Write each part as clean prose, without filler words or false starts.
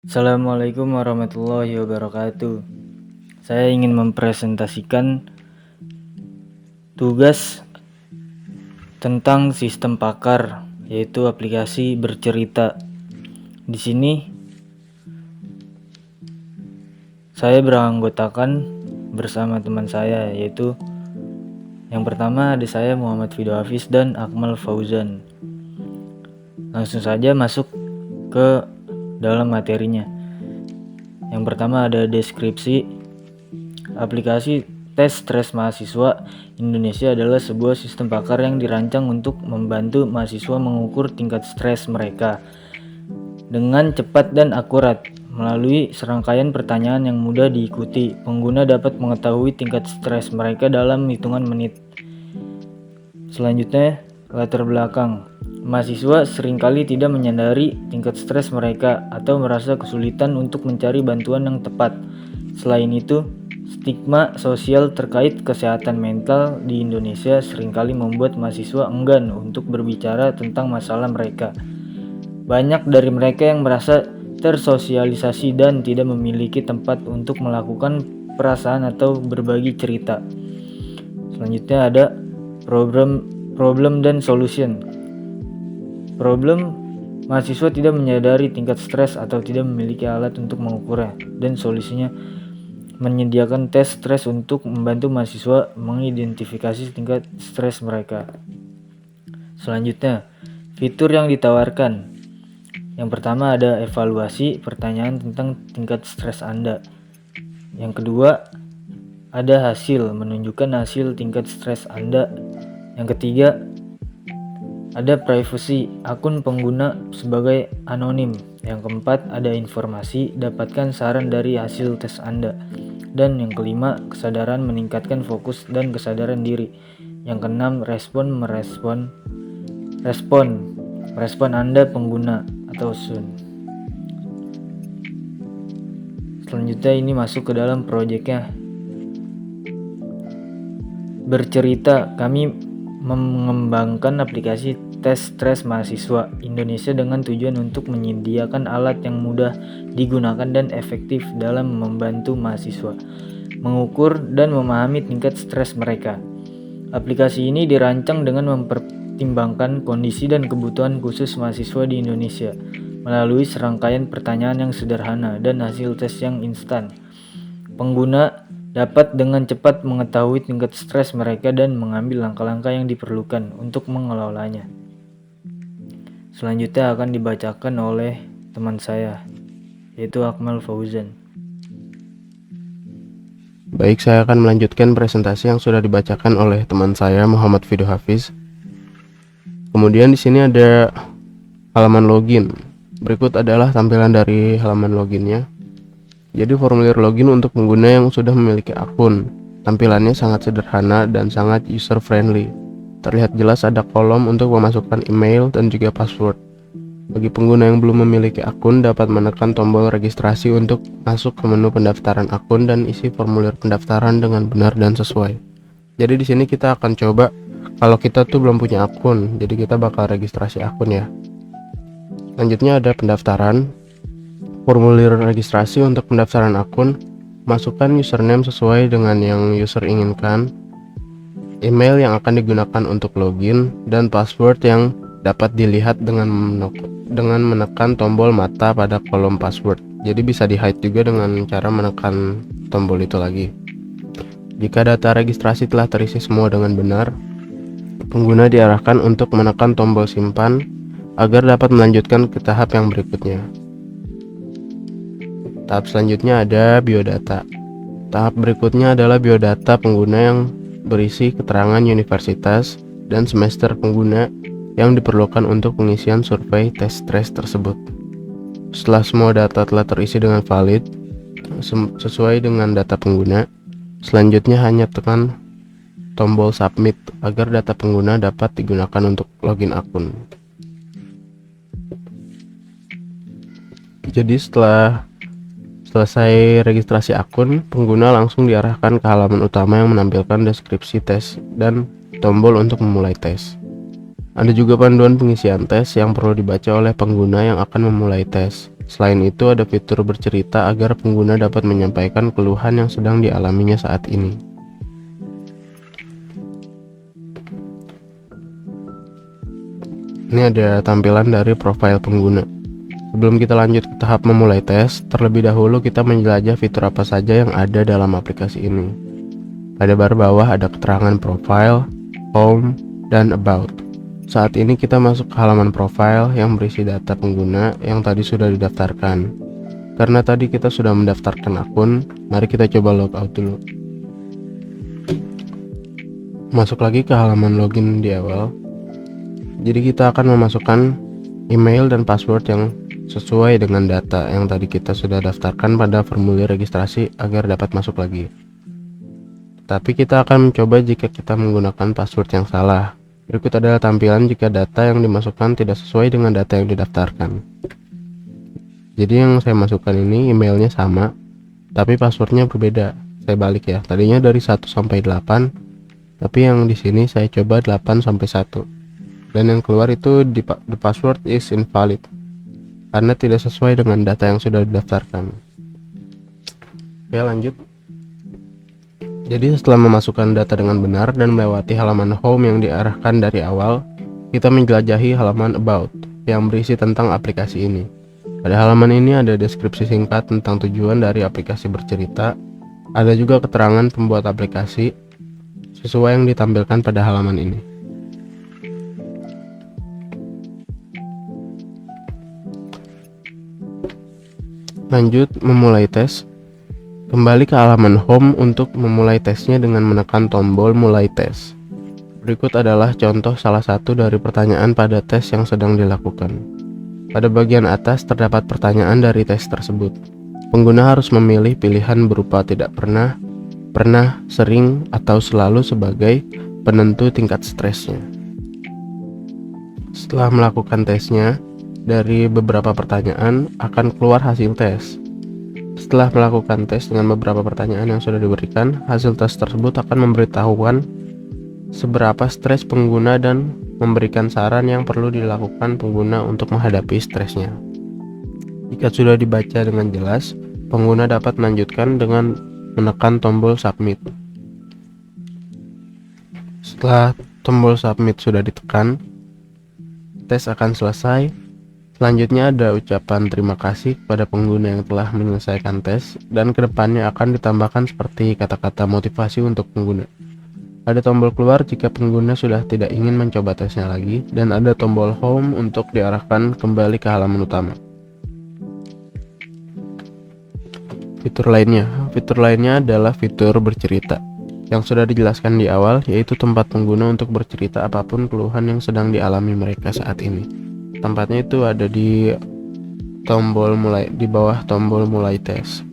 Assalamualaikum warahmatullahi wabarakatuh. Saya ingin mempresentasikan tugas tentang sistem pakar, yaitu aplikasi bercerita. Di sini saya beranggotakan bersama teman saya, yaitu yang pertama ada saya Muhammad Fido Hafiz dan Akmal Fauzan. Langsung saja masuk ke dalam materinya. Yang pertama ada deskripsi. Aplikasi tes stres mahasiswa Indonesia adalah sebuah sistem pakar yang dirancang untuk membantu mahasiswa mengukur tingkat stres mereka dengan cepat dan akurat. Melalui serangkaian pertanyaan yang mudah diikuti, pengguna dapat mengetahui tingkat stres mereka dalam hitungan menit. Selanjutnya, latar belakang. Mahasiswa seringkali tidak menyadari tingkat stres mereka atau merasa kesulitan untuk mencari bantuan yang tepat. Selain itu, stigma sosial terkait kesehatan mental di Indonesia seringkali membuat mahasiswa enggan untuk berbicara tentang masalah mereka. Banyak dari mereka yang merasa tersosialisasi dan tidak memiliki tempat untuk melakukan perasaan atau berbagi cerita. Selanjutnya ada problem dan solution. Problem, mahasiswa tidak menyadari tingkat stres atau tidak memiliki alat untuk mengukurnya, dan solusinya menyediakan tes stres untuk membantu mahasiswa mengidentifikasi tingkat stres mereka. Selanjutnya, fitur yang ditawarkan. Yang pertama ada evaluasi pertanyaan tentang tingkat stres Anda. Yang kedua, ada hasil menunjukkan hasil tingkat stres Anda. Yang ketiga, ada privacy akun pengguna sebagai anonim. Yang keempat, ada informasi, dapatkan saran dari hasil tes Anda. Dan yang kelima, kesadaran meningkatkan fokus dan kesadaran diri. Yang keenam, respon Anda pengguna atau SUN. Selanjutnya ini masuk ke dalam proyeknya. Bercerita, kami mengembangkan aplikasi tes stres mahasiswa Indonesia dengan tujuan untuk menyediakan alat yang mudah digunakan dan efektif dalam membantu mahasiswa mengukur dan memahami tingkat stres mereka. Aplikasi ini dirancang dengan mempertimbangkan kondisi dan kebutuhan khusus mahasiswa di Indonesia melalui serangkaian pertanyaan yang sederhana dan hasil tes yang instan. Pengguna dapat dengan cepat mengetahui tingkat stres mereka dan mengambil langkah-langkah yang diperlukan untuk mengelolanya. Selanjutnya akan dibacakan oleh teman saya, yaitu Akmal Fauzan. Baik, saya akan melanjutkan presentasi yang sudah dibacakan oleh teman saya Muhammad Fido Hafiz. Kemudian di sini ada halaman login. Berikut adalah tampilan dari halaman loginnya. Jadi formulir login untuk pengguna yang sudah memiliki akun. Tampilannya sangat sederhana dan sangat user friendly. Terlihat jelas ada kolom untuk memasukkan email dan juga password. Bagi pengguna yang belum memiliki akun dapat menekan tombol registrasi untuk masuk ke menu pendaftaran akun dan isi formulir pendaftaran dengan benar dan sesuai. Jadi di sini kita akan coba kalau kita tuh belum punya akun, jadi kita bakal registrasi akun ya. Selanjutnya ada pendaftaran. Formulir registrasi untuk pendaftaran akun, masukkan username sesuai dengan yang user inginkan, email yang akan digunakan untuk login, dan password yang dapat dilihat dengan menekan tombol mata pada kolom password. Jadi bisa di-hide juga dengan cara menekan tombol itu lagi. Jika data registrasi telah terisi semua dengan benar, pengguna diarahkan untuk menekan tombol simpan agar dapat melanjutkan ke tahap yang berikutnya. Tahap selanjutnya ada biodata. Tahap berikutnya adalah biodata pengguna yang berisi keterangan universitas dan semester pengguna yang diperlukan untuk pengisian survei tes stres tersebut. Setelah semua data telah terisi dengan valid, sesuai dengan data pengguna, selanjutnya hanya tekan tombol submit agar data pengguna dapat digunakan untuk login akun. Jadi setelah selesai registrasi akun, pengguna langsung diarahkan ke halaman utama yang menampilkan deskripsi tes dan tombol untuk memulai tes. Ada juga panduan pengisian tes yang perlu dibaca oleh pengguna yang akan memulai tes. Selain itu, ada fitur bercerita agar pengguna dapat menyampaikan keluhan yang sedang dialaminya saat ini. Ini ada tampilan dari profil pengguna. Sebelum kita lanjut ke tahap memulai tes, terlebih dahulu kita menjelajah fitur apa saja yang ada dalam aplikasi ini. Pada bar bawah ada keterangan profile, home, dan about. Saat ini kita masuk ke halaman profile yang berisi data pengguna yang tadi sudah didaftarkan. Karena tadi kita sudah mendaftarkan akun, mari kita coba logout dulu. Masuk lagi ke halaman login di awal. Jadi kita akan memasukkan email dan password yang sesuai dengan data yang tadi kita sudah daftarkan pada formulir registrasi agar dapat masuk lagi. Tapi kita akan mencoba jika kita menggunakan password yang salah. Berikut adalah tampilan jika data yang dimasukkan tidak sesuai dengan data yang didaftarkan. Jadi yang saya masukkan ini emailnya sama, tapi passwordnya berbeda. Saya balik ya, tadinya dari 1 sampai 8, tapi yang di sini saya coba 8 sampai 1. Dan yang keluar itu the password is invalid, karena tidak sesuai dengan data yang sudah didaftarkan. Oke, lanjut. Jadi setelah memasukkan data dengan benar dan melewati halaman home yang diarahkan dari awal, kita menjelajahi halaman about yang berisi tentang aplikasi ini. Pada halaman ini ada deskripsi singkat tentang tujuan dari aplikasi bercerita. Ada juga keterangan pembuat aplikasi sesuai yang ditampilkan pada halaman ini. Lanjut memulai tes. Kembali ke halaman home untuk memulai tesnya dengan menekan tombol mulai tes. Berikut adalah contoh salah satu dari pertanyaan pada tes yang sedang dilakukan. Pada bagian atas terdapat pertanyaan dari tes tersebut. Pengguna harus memilih pilihan berupa tidak pernah, pernah, sering, atau selalu sebagai penentu tingkat stresnya. Setelah melakukan tesnya, dari beberapa pertanyaan akan keluar hasil tes. Setelah melakukan tes dengan beberapa pertanyaan yang sudah diberikan, hasil tes tersebut akan memberitahukan seberapa stres pengguna dan memberikan saran yang perlu dilakukan pengguna untuk menghadapi stresnya. Jika sudah dibaca dengan jelas, pengguna dapat melanjutkan dengan menekan tombol submit. Setelah tombol submit sudah ditekan, tes akan selesai. Selanjutnya ada ucapan terima kasih kepada pengguna yang telah menyelesaikan tes, dan kedepannya akan ditambahkan seperti kata-kata motivasi untuk pengguna. Ada tombol keluar jika pengguna sudah tidak ingin mencoba tesnya lagi, dan ada tombol home untuk diarahkan kembali ke halaman utama. Fitur lainnya adalah fitur bercerita, yang sudah dijelaskan di awal, yaitu tempat pengguna untuk bercerita apapun keluhan yang sedang dialami mereka saat ini. Tempatnya itu ada di bawah tombol mulai tes.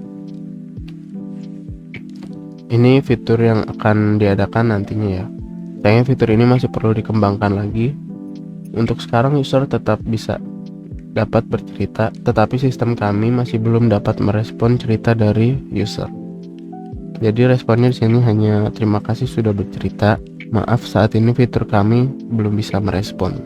Ini fitur yang akan diadakan nantinya ya. Sayangnya fitur ini masih perlu dikembangkan lagi. Untuk sekarang user tetap bisa dapat bercerita, tetapi sistem kami masih belum dapat merespon cerita dari user. Jadi responnya di sini hanya terima kasih sudah bercerita. Maaf, saat ini fitur kami belum bisa merespon.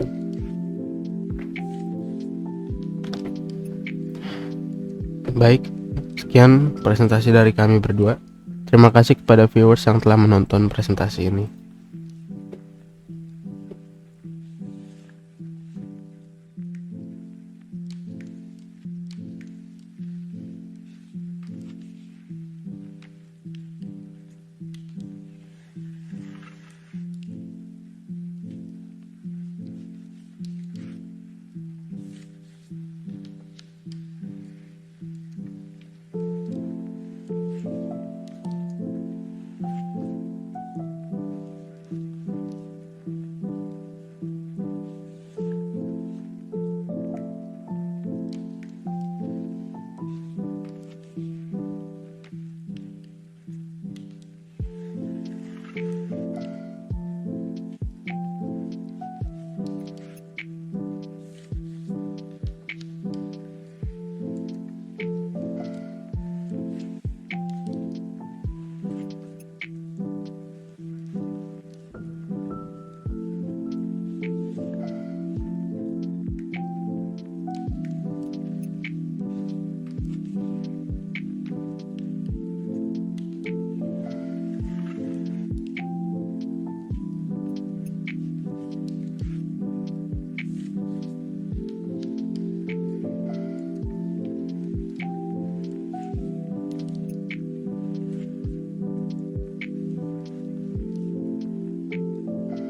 Baik, sekian presentasi dari kami berdua. Terima kasih kepada viewers yang telah menonton presentasi ini.